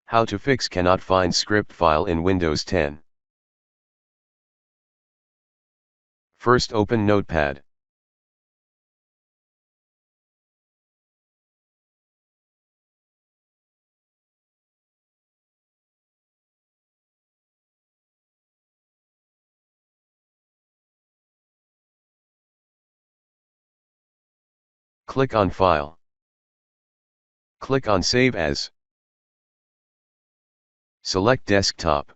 How to fix cannot find script file in Windows 10. First open Notepad. Click on File. Click on Save As. Select Desktop.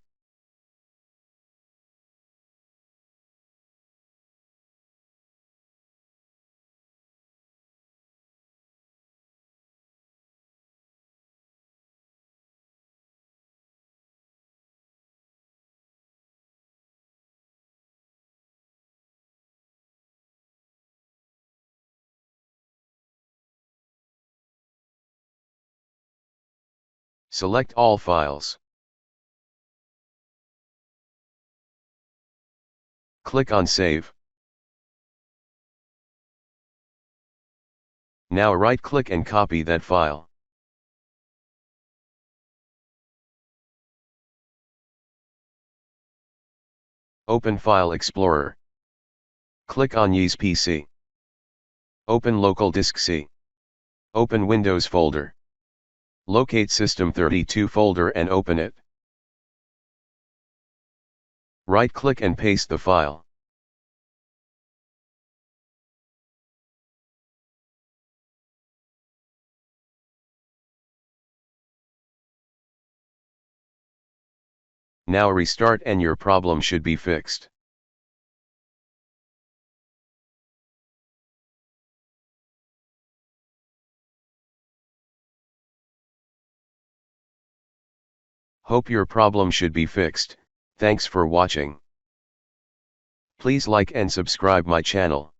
Select all files. Click on Save. Now right-click and copy that file. Open File Explorer. Click on Use PC. Open Local Disk C. Open Windows folder. Locate System32 folder and open it. Right-click and paste the file. Now restart and your problem should be fixed. Hope your problem should be fixed. Thanks for watching. Please like and subscribe my channel.